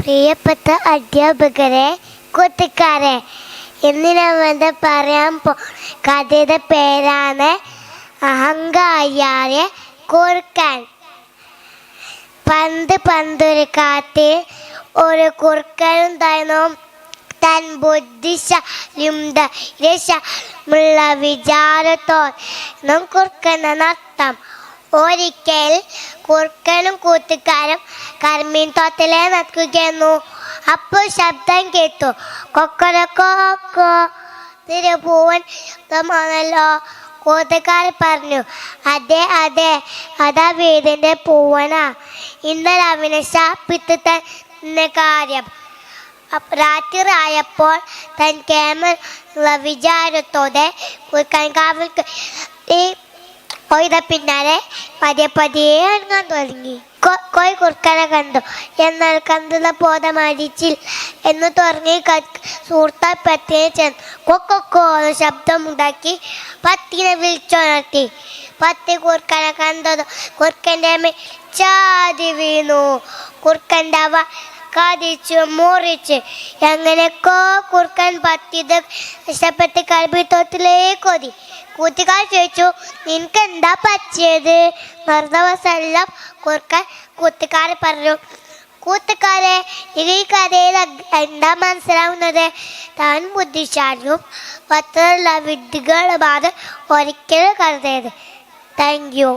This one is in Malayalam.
പ്രിയപ്പെട്ട അധ്യാപകരെ, കൂട്ടുകാരെ, ഇന്ന് ഞാൻ പറയാൻ കഥയുടെ പേരാണ് അഹങ്കാരിയായ കുറുക്കൻ. പണ്ടൊരു കാട്ടിൽ ഒരു കുറുക്കനുണ്ടായിരുന്നു. തൻ ബുദ്ധിശാലിയും ധൈര്യമുള്ള വിചാരത്തോടും കുറുക്കനെന്നർത്ഥം. ഒരിക്കൽ കുറുക്കനും കൂട്ടുകാരും കരിമീൻ തോട്ടത്തിലെ നടക്കുകയായിരുന്നു. അപ്പോൾ ശബ്ദം കേട്ടു. കൊക്കരക്കോ, തിരുപൂവനാണല്ലോ. കൂട്ടുകാരൻ പറഞ്ഞു, അതെ, അതാ വീടിൻ്റെ പൂവനാ. ഇന്നലെ അവനെ ശാപിത്ത കാര്യം. രാത്രി ആയപ്പോൾ തൻ കേമ വിചാരത്തോടെ കുറുക്കൻ കാവൽ കോഴിയുടെ പിന്നാലെ പതിയെ ഇറങ്ങാൻ തുടങ്ങി. കോഴി കുറുക്കനെ കണ്ടു. എന്നാൽ കണ്ടുള്ള ബോധം അടിച്ചിൽ എന്ന് തുടങ്ങി സുഹൃത്താൽ പത്തിനെ ചെന്നു കൊക്കോ ശബ്ദമുണ്ടാക്കി പത്തിനെ വിളിച്ചുണർത്തി. പത്തി കുറുക്കനെ കണ്ടത് കുറുക്കൻ്റെ മേൽ ചാടി വീണു. കുറുക്കൻ്റെ അവ കടിച്ചു മുറിച്ച്. എങ്ങനെയൊക്കെ കുറുക്കൻ പത്തിയത് ഇഷ്ടപ്പെട്ട് കൽബിത്തോട്ടിലേക്ക് ഓടി. കൂട്ടുകാർ ചോദിച്ചു, നിനക്ക് എന്താ പറ്റിയത്? ദിവസമെല്ലാം കുറുക്കൻ കൂട്ടുകാരെ പറഞ്ഞു. കൂട്ടുകാരെ, ഈ കഥയിൽ എന്താ മനസ്സിലാവുന്നത്? താൻ ബുദ്ധിശാലിയും പത്തുള്ള വിദ്യകളുമാണ് ഒരിക്കലും കരുതരുത്. Thank you.